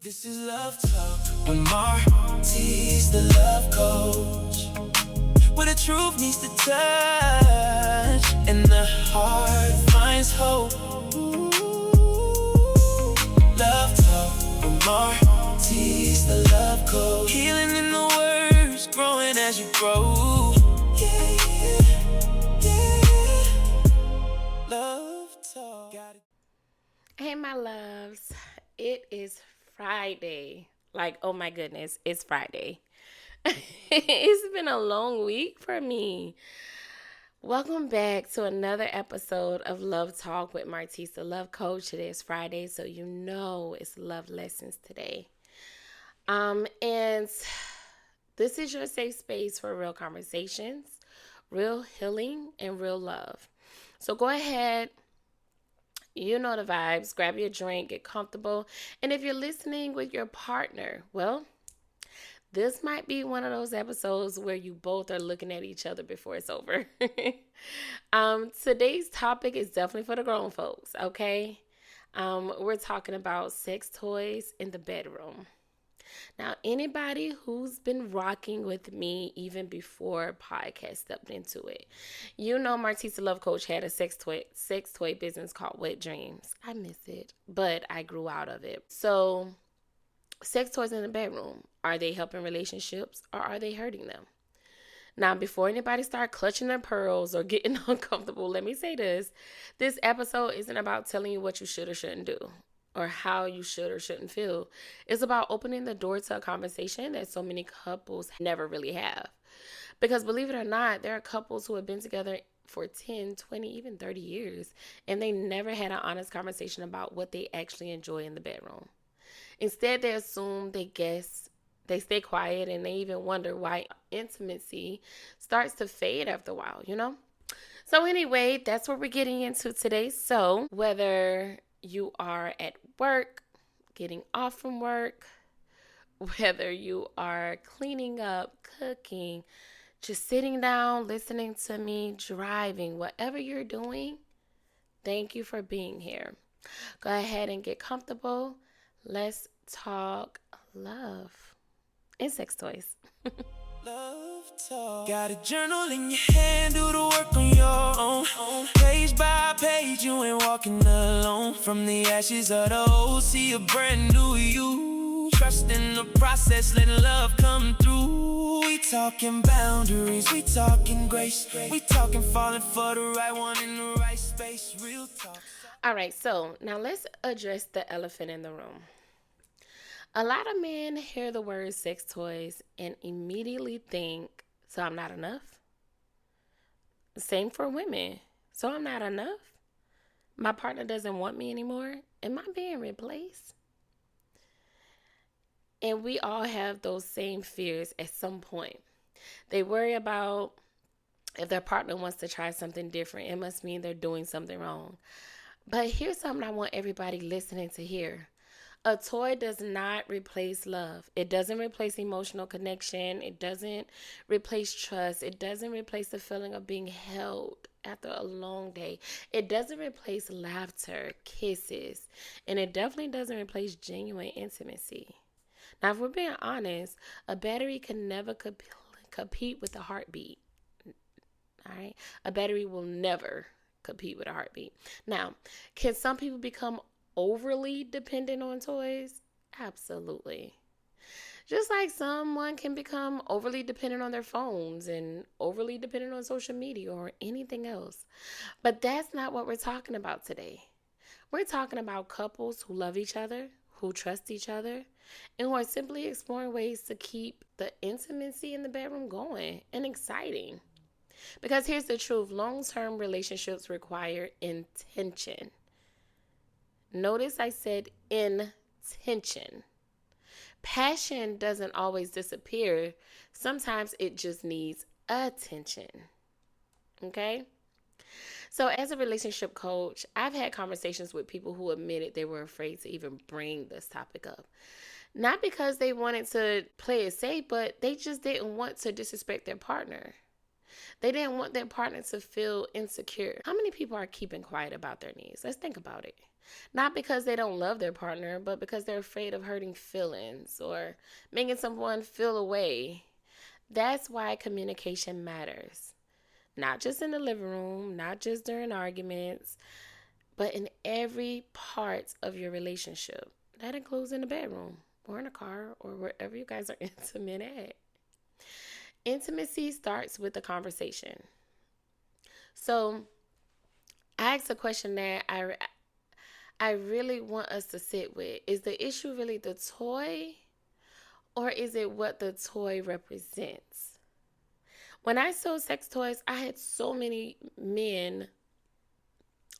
This is Love Talk with Martis, the love coach. Where the truth needs to touch and the heart finds hope. Love Talk with Martis, the love coach. Healing in the words, growing as you grow. Love Talk. Hey, my loves. It is Friday. Like, oh my goodness, it's Friday. It's been a long week for me. Welcome back to another episode of Love Talk with Martis, the love coach. Today is Friday, so you know it's love lessons today. And this is your safe space for real conversations, real healing, and real love. So go ahead. You know the vibes. Grab your drink, get comfortable. And if you're listening with your partner, well, this might be one of those episodes where you both are looking at each other before it's over. Today's topic is definitely for the grown folks, okay? We're talking about sex toys in the bedroom. Now, anybody who's been rocking with me even before podcast stepped into it, you know Martis, the love coach, had a sex toy business called Wet Dreams. I miss it, but I grew out of it. So, sex toys in the bedroom, are they helping relationships or are they hurting them? Now, before anybody start clutching their pearls or getting uncomfortable, let me say this. This episode isn't about telling you what you should or shouldn't do, or how you should or shouldn't feel. It's about opening the door to a conversation that so many couples never really have. Because believe it or not, there are couples who have been together for 10, 20, even 30 years, and they never had an honest conversation about what they actually enjoy in the bedroom. Instead, they assume, they guess, they stay quiet, and they even wonder why intimacy starts to fade after a while, you know? So anyway, that's what we're getting into today. So whether you are at work, getting off from work, whether you are cleaning up, cooking, just sitting down, listening to me, driving, whatever you're doing, thank you for being here. Go ahead and get comfortable. Let's talk love and sex toys. Love Talk. Got a journal in your hand, do the work on your own. Page by page, you ain't walking alone. From the ashes of the old, see a brand new you. Trust in the process, letting love come through. We talking boundaries, we talking grace. We talking falling for the right one in the right space. Real talk. All right, so now let's address the elephant in the room. A lot of men hear the word sex toys and immediately think, so I'm not enough? Same for women. So I'm not enough? My partner doesn't want me anymore? Am I being replaced? And we all have those same fears at some point. They worry about if their partner wants to try something different, it must mean they're doing something wrong. But here's something I want everybody listening to hear. A toy does not replace love. It doesn't replace emotional connection. It doesn't replace trust. It doesn't replace the feeling of being held after a long day. It doesn't replace laughter, kisses, and it definitely doesn't replace genuine intimacy. Now, if we're being honest, a battery can never compete with a heartbeat. All right? A battery will never compete with a heartbeat. Now, can some people become overly dependent on toys? Absolutely. Just like someone can become overly dependent on their phones and overly dependent on social media or anything else. But that's not what we're talking about today. We're talking about couples who love each other, who trust each other, and who are simply exploring ways to keep the intimacy in the bedroom going and exciting. Because here's the truth, long-term relationships require intention. Notice I said intention. Passion doesn't always disappear. Sometimes it just needs attention. Okay? So as a relationship coach, I've had conversations with people who admitted they were afraid to even bring this topic up. Not because they wanted to play it safe, but they just didn't want to disrespect their partner. They didn't want their partner to feel insecure. How many people are keeping quiet about their needs? Let's think about it. Not because they don't love their partner, but because they're afraid of hurting feelings or making someone feel away. That's why communication matters. Not just in the living room, not just during arguments, but in every part of your relationship. That includes in the bedroom or in the car or wherever you guys are intimate at. Intimacy starts with the conversation. So I asked a question that I really want us to sit with. Is the issue really the toy, or is it what the toy represents? When I sold sex toys, I had so many men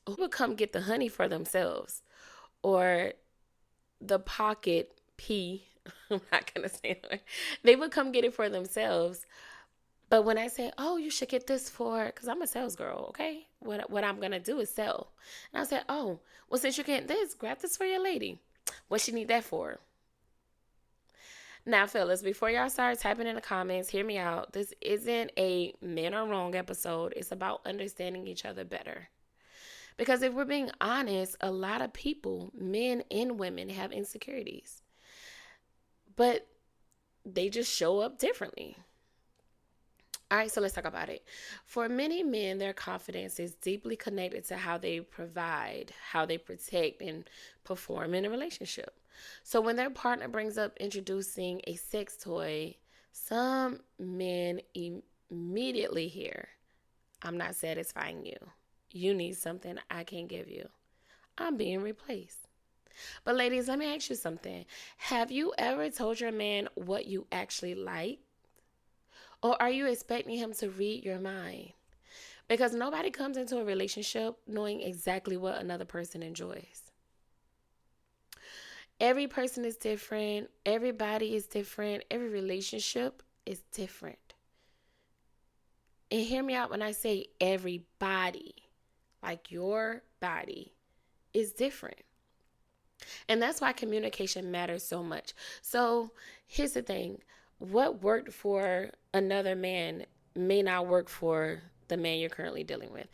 who would come get the honey for themselves or the pocket pea. I'm not going to say it. They would come get it for themselves. But when I say, oh, you should get this for, because I'm a sales girl, okay? What I'm going to do is sell. And I said, oh, well, since you're getting this, grab this for your lady. What she need that for? Now, fellas, before y'all start typing in the comments, hear me out. This isn't a men are wrong episode. It's about understanding each other better. Because if we're being honest, a lot of people, men and women, have insecurities. But they just show up differently. All right, so let's talk about it. For many men, their confidence is deeply connected to how they provide, how they protect, and perform in a relationship. So when their partner brings up introducing a sex toy, some men immediately hear, I'm not satisfying you. You need something I can't give you. I'm being replaced. But ladies, let me ask you something. Have you ever told your man what you actually like? Or are you expecting him to read your mind? Because nobody comes into a relationship knowing exactly what another person enjoys. Every person is different. Everybody is different. Every relationship is different. And hear me out when I say everybody. Like your body is different. And that's why communication matters so much. So here's the thing. What worked for another man may not work for the man you're currently dealing with.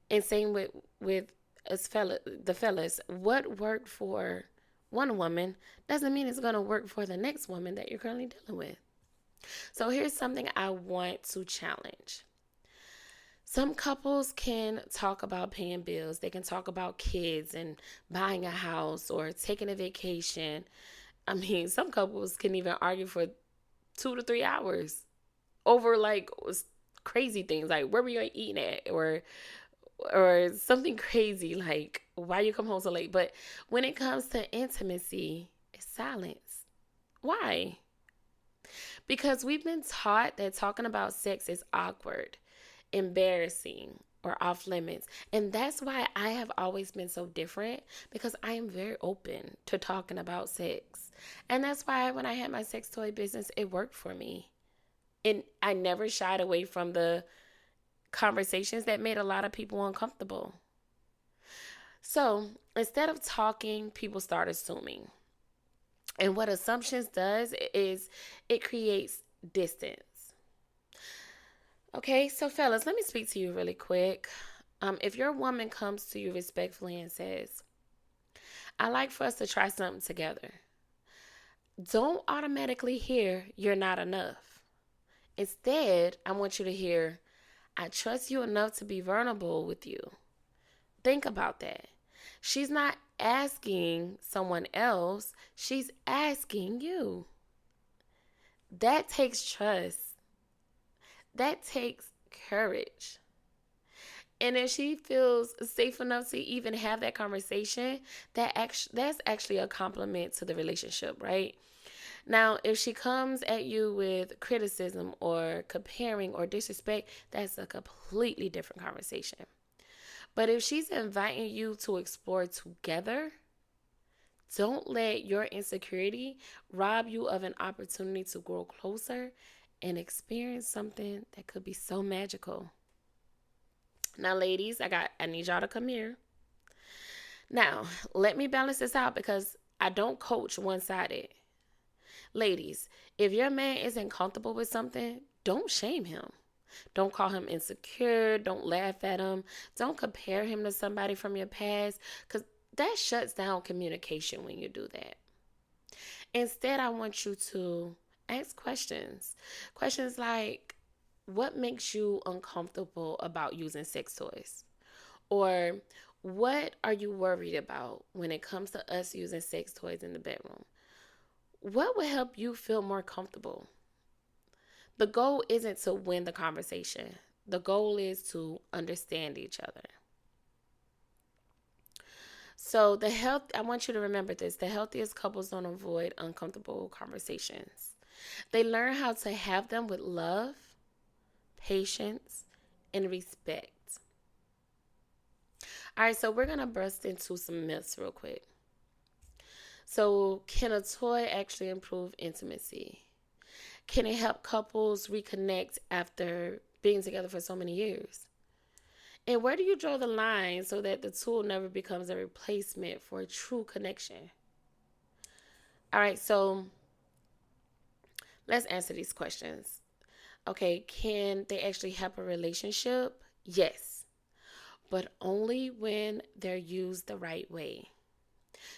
And same with us the fellas. What worked for one woman doesn't mean it's going to work for the next woman that you're currently dealing with. So here's something I want to challenge. Some couples can talk about paying bills. They can talk about kids and buying a house or taking a vacation. I mean, some couples can even argue for 2 to 3 hours over like crazy things like where were you eating at or something crazy like why you come home so late. But when it comes to intimacy, it's silence. Why? Because we've been taught that talking about sex is awkward, embarrassing, or off limits. And that's why I have always been so different, because I am very open to talking about sex. And that's why when I had my sex toy business, it worked for me. And I never shied away from the conversations that made a lot of people uncomfortable. So instead of talking, people start assuming. And what assumptions does is it creates distance. Okay, so fellas, let me speak to you really quick. If your woman comes to you respectfully and says, I like for us to try something together, don't automatically hear you're not enough. Instead, I want you to hear, I trust you enough to be vulnerable with you. Think about that. She's not asking someone else. She's asking you. That takes trust. That takes courage. And if she feels safe enough to even have that conversation, that's actually a compliment to the relationship, right? Now, if she comes at you with criticism or comparing or disrespect, that's a completely different conversation. But if she's inviting you to explore together, don't let your insecurity rob you of an opportunity to grow closer and experience something that could be so magical. Now, ladies, I need y'all to come here. Now, let me balance this out because I don't coach one-sided. Ladies, if your man isn't comfortable with something, don't shame him. Don't call him insecure. Don't laugh at him. Don't compare him to somebody from your past, because that shuts down communication when you do that. Instead, I want you to ask questions. Questions like, what makes you uncomfortable about using sex toys? Or what are you worried about when it comes to us using sex toys in the bedroom? What would help you feel more comfortable? The goal isn't to win the conversation. The goal is to understand each other. So I want you to remember this. The healthiest couples don't avoid uncomfortable conversations. They learn how to have them with love, patience, and respect. All right, so we're going to burst into some myths real quick. So, can a toy actually improve intimacy? Can it help couples reconnect after being together for so many years? And where do you draw the line so that the tool never becomes a replacement for a true connection? All right, so let's answer these questions. Okay, can they actually help a relationship? Yes, but only when they're used the right way.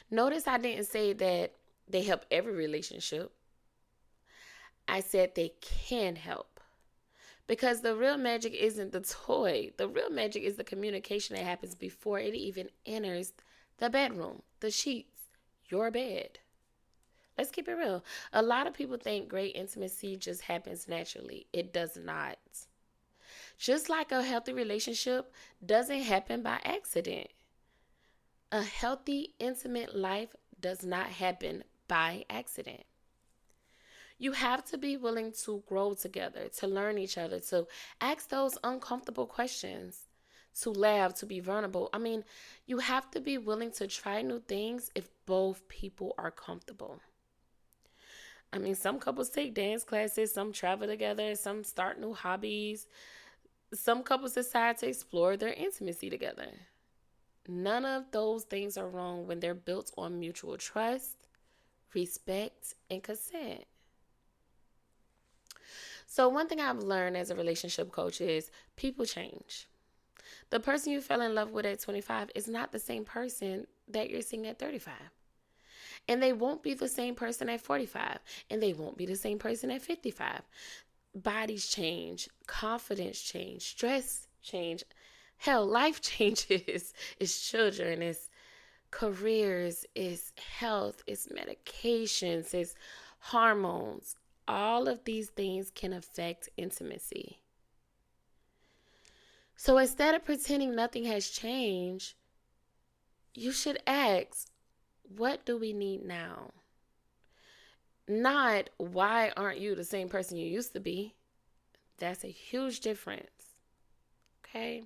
Notice I didn't say that they help every relationship. I said they can help. Because the real magic isn't the toy. The real magic is the communication that happens before it even enters the bedroom, the sheets, your bed. Let's keep it real. A lot of people think great intimacy just happens naturally. It does not. Just like a healthy relationship doesn't happen by accident. A healthy, intimate life does not happen by accident. You have to be willing to grow together, to learn each other, to ask those uncomfortable questions, to laugh, to be vulnerable. I mean, you have to be willing to try new things if both people are comfortable. I mean, some couples take dance classes, some travel together, some start new hobbies. Some couples decide to explore their intimacy together. None of those things are wrong when they're built on mutual trust, respect, and consent. So one thing I've learned as a relationship coach is people change. The person you fell in love with at 25 is not the same person that you're seeing at 35. And they won't be the same person at 45. And they won't be the same person at 55. Bodies change, confidence change, stress change. Hell, life changes. It's children, it's careers, it's health, it's medications, it's hormones. All of these things can affect intimacy. So instead of pretending nothing has changed, you should ask, what do we need now? Not, why aren't you the same person you used to be? That's a huge difference. Okay?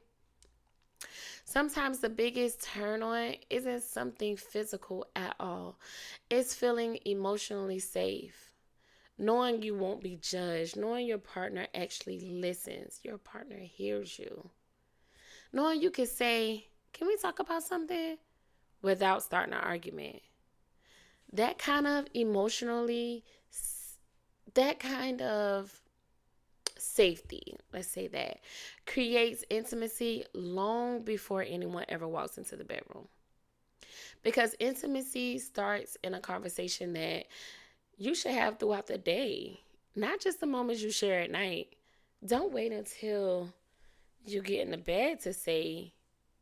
Sometimes the biggest turn on isn't something physical at all. It's feeling emotionally safe. Knowing you won't be judged. Knowing your partner actually listens. Your partner hears you. Knowing you can say, can we talk about something? Without starting an argument. That kind of safety, let's say that, creates intimacy long before anyone ever walks into the bedroom. Because intimacy starts in a conversation that you should have throughout the day, not just the moments you share at night. Don't wait until you get in the bed to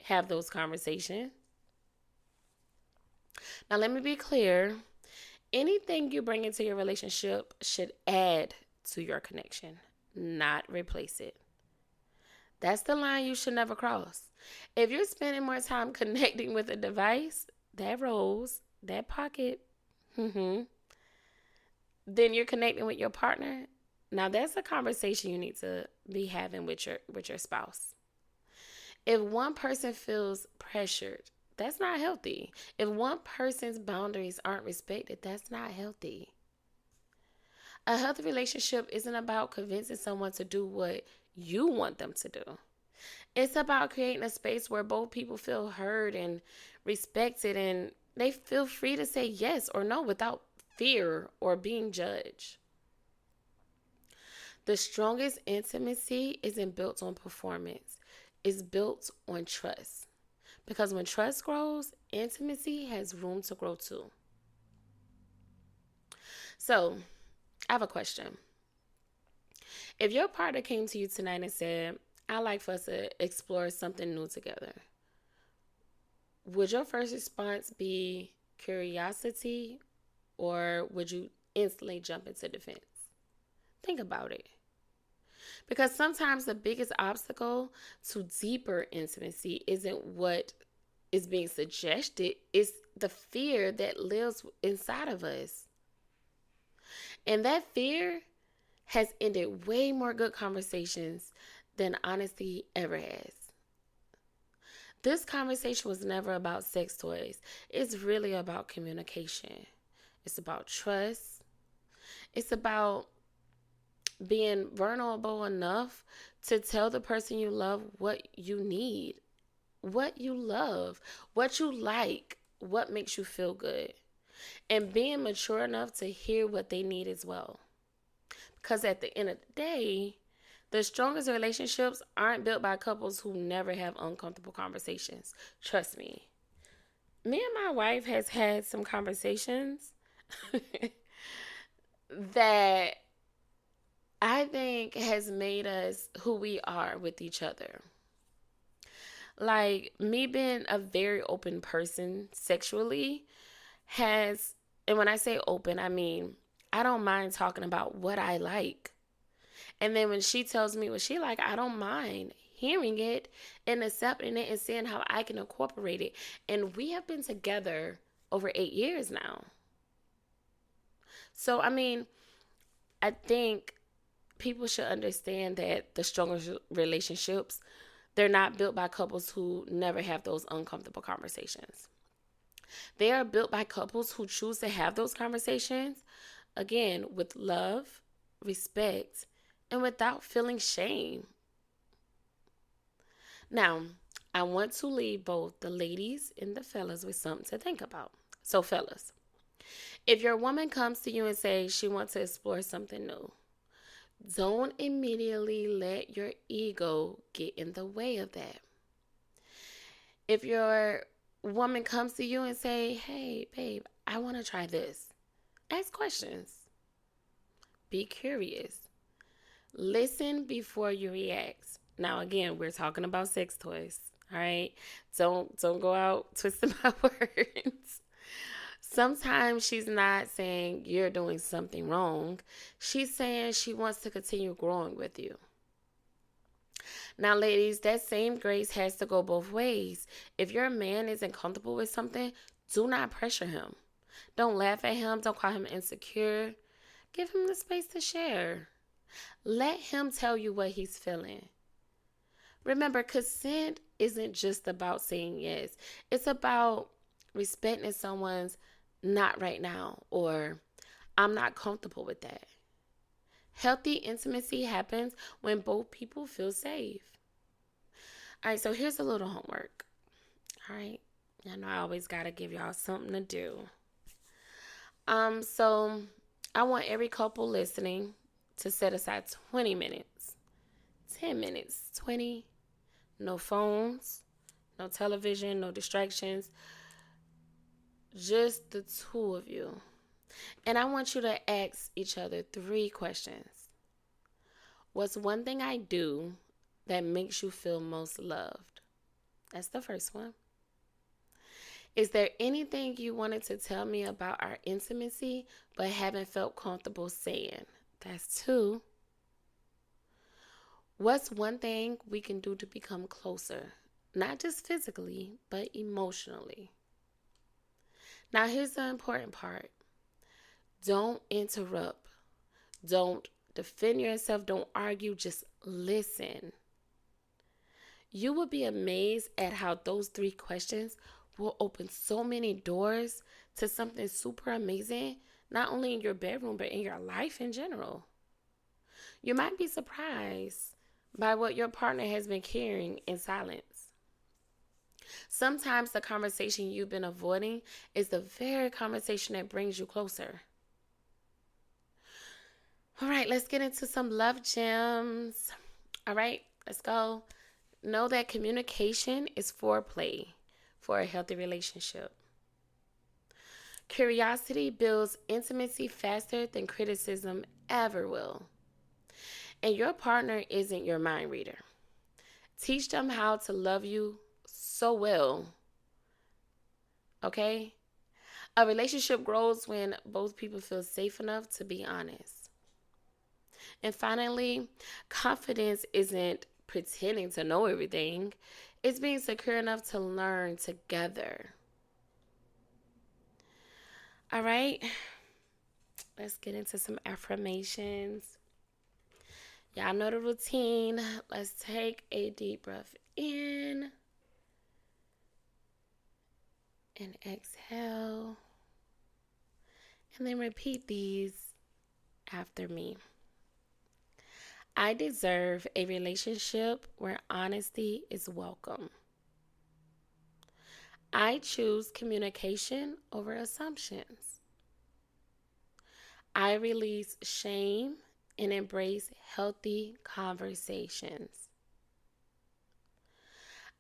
have those conversations. Now, let me be clear. Anything you bring into your relationship should add to your connection, not replace it. That's the line you should never cross. If you're spending more time connecting with a device, that rose, that pocket, then you're connecting with your partner. Now, that's a conversation you need to be having with your spouse. If one person feels pressured, that's not healthy. If one person's boundaries aren't respected, that's not healthy. A healthy relationship isn't about convincing someone to do what you want them to do. It's about creating a space where both people feel heard and respected, and they feel free to say yes or no without fear or being judged. The strongest intimacy isn't built on performance, it's built on trust. Because when trust grows, intimacy has room to grow too. So, I have a question. If your partner came to you tonight and said, I'd like for us to explore something new together, would your first response be curiosity or would you instantly jump into defense? Think about it. Because sometimes the biggest obstacle to deeper intimacy isn't what is being suggested, it's the fear that lives inside of us. And that fear has ended way more good conversations than honesty ever has. This conversation was never about sex toys. It's really about communication. It's about trust. It's about being vulnerable enough to tell the person you love what you need, what you love, what you like, what makes you feel good, and being mature enough to hear what they need as well. Because at the end of the day, the strongest relationships aren't built by couples who never have uncomfortable conversations. Trust me. Me and my wife has had some conversations that I think has made us who we are with each other. Like me being a very open person sexually has, and when I say open, I mean I don't mind talking about what I like. And then when she tells me what she like, I don't mind hearing it and accepting it and seeing how I can incorporate it. And we have been together over 8 years now. So, I mean, I think people should understand that the strongest relationships, they're not built by couples who never have those uncomfortable conversations. They are built by couples who choose to have those conversations, again, with love, respect, and without feeling shame. Now, I want to leave both the ladies and the fellas with something to think about. So, fellas, if your woman comes to you and says she wants to explore something new, don't immediately let your ego get in the way of that. If your woman comes to you and say, "Hey, babe, I want to try this," ask questions. Be curious. Listen before you react. Now, again, we're talking about sex toys. All right, don't go out twisting my words. Sometimes she's not saying you're doing something wrong. She's saying she wants to continue growing with you. Now, ladies, that same grace has to go both ways. If your man isn't comfortable with something, do not pressure him. Don't laugh at him. Don't call him insecure. Give him the space to share. Let him tell you what he's feeling. Remember, consent isn't just about saying yes. It's about respecting someone's not right now or I'm not comfortable with that. Healthy intimacy happens when both people feel safe. All right, so here's a little homework. All right, I know I always got to give y'all something to do. So I want every couple listening to set aside 20 minutes, 10 minutes, 20, no phones, no television, no distractions, just the two of you. And I want you to ask each other 3 questions. What's one thing I do that makes you feel most loved? That's the first one. Is there anything you wanted to tell me about our intimacy but haven't felt comfortable saying? That's 2. What's one thing we can do to become closer? Not just physically, but emotionally. Now, here's the important part. Don't interrupt. Don't defend yourself. Don't argue. Just listen. You will be amazed at how those 3 questions will open so many doors to something super amazing, not only in your bedroom, but in your life in general. You might be surprised by what your partner has been carrying in silence. Sometimes the conversation you've been avoiding is the very conversation that brings you closer. All right, let's get into some love gems. All right, let's go. Know that communication is foreplay for a healthy relationship. Curiosity builds intimacy faster than criticism ever will. And your partner isn't your mind reader. Teach them how to love you so well. Okay? A relationship grows when both people feel safe enough to be honest. And finally, confidence isn't pretending to know everything, it's being secure enough to learn together. All right, let's get into some affirmations. Y'all know the routine. Let's take a deep breath in and exhale. And then repeat these after me. I deserve a relationship where honesty is welcome. I choose communication over assumptions. I release shame and embrace healthy conversations.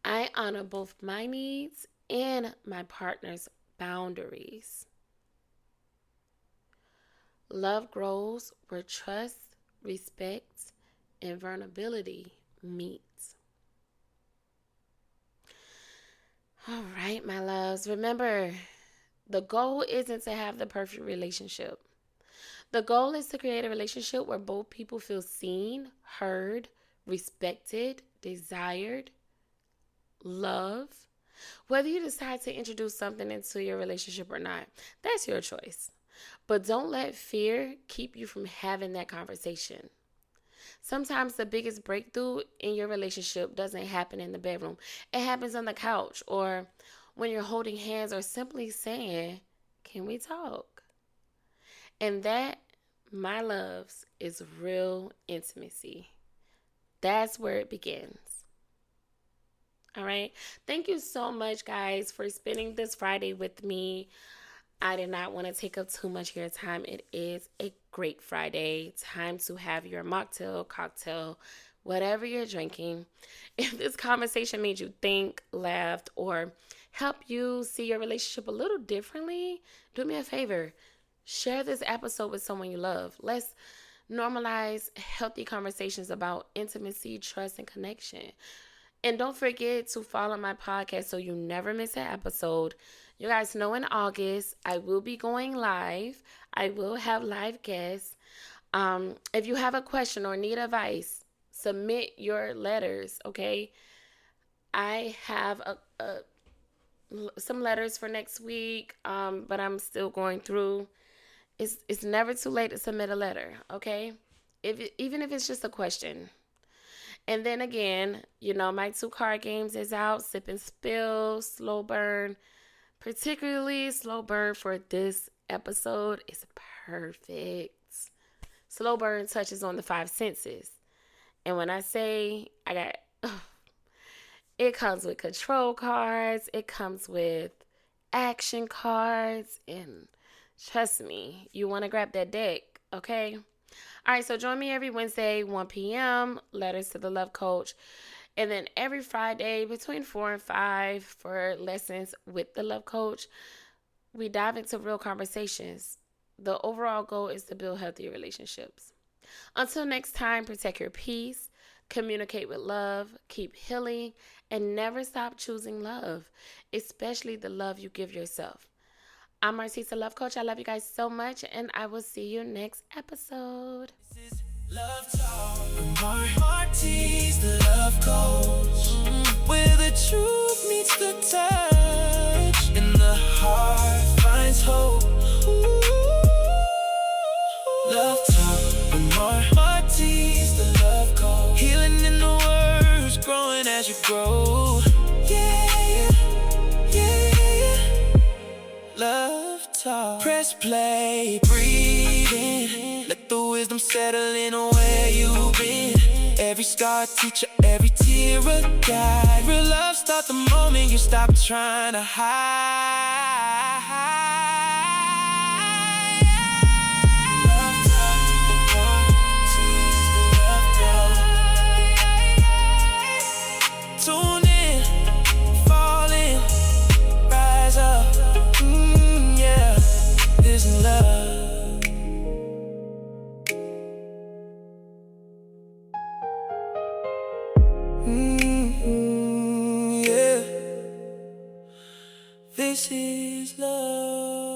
I honor both my needs and my partner's boundaries. Love grows where trust, respect, and vulnerability meet. All right, my loves. Remember, the goal isn't to have the perfect relationship. The goal is to create a relationship where both people feel seen, heard, respected, desired, loved. Whether you decide to introduce something into your relationship or not, that's your choice. But don't let fear keep you from having that conversation. Sometimes the biggest breakthrough in your relationship doesn't happen in the bedroom. It happens on the couch or when you're holding hands or simply saying, "Can we talk?" And that, my loves, is real intimacy. That's where it begins. All right. Thank you so much, guys, for spending this Friday with me. I did not want to take up too much of your time. It is a great Friday. Time to have your mocktail, cocktail, whatever you're drinking. If this conversation made you think, laughed, or help you see your relationship a little differently, do me a favor. Share this episode with someone you love. Let's normalize healthy conversations about intimacy, trust, and connection. And don't forget to follow my podcast so you never miss an episode. You guys know in August, I will be going live. I will have live guests. If you have a question or need advice, submit your letters, okay? I have some letters for next week, but I'm still going through. It's never too late to submit a letter, okay? Even if it's just a question. And then again, my 2 card games is out. Sip and Spill, Slow Burn. Particularly Slow Burn for this episode is perfect. Slow Burn touches on the 5 senses. And when I say it comes with control cards. It comes with action cards. And trust me, you want to grab that deck, okay? All right, so join me every Wednesday, 1 p.m., Letters to the Love Coach. And then every Friday between 4 and 5 for Lessons with the Love Coach. We dive into real conversations. The overall goal is to build healthier relationships. Until next time, protect your peace, communicate with love, keep healing, and never stop choosing love, especially the love you give yourself. I'm Martis, the Love Coach. I love you guys so much, and I will see you next episode. This is Love Talk with Martis, the Love Coach, where the truth meets the touch, and the heart finds hope. Love Talk with Martis, the Love Coach, healing in the words, growing as you grow. Love Talk. Press play, breathe in. Let the wisdom settle in where you've been. Every scar teacher, every tear a guide. Real love start the moment you stop trying to hide. Love Talk. this is love.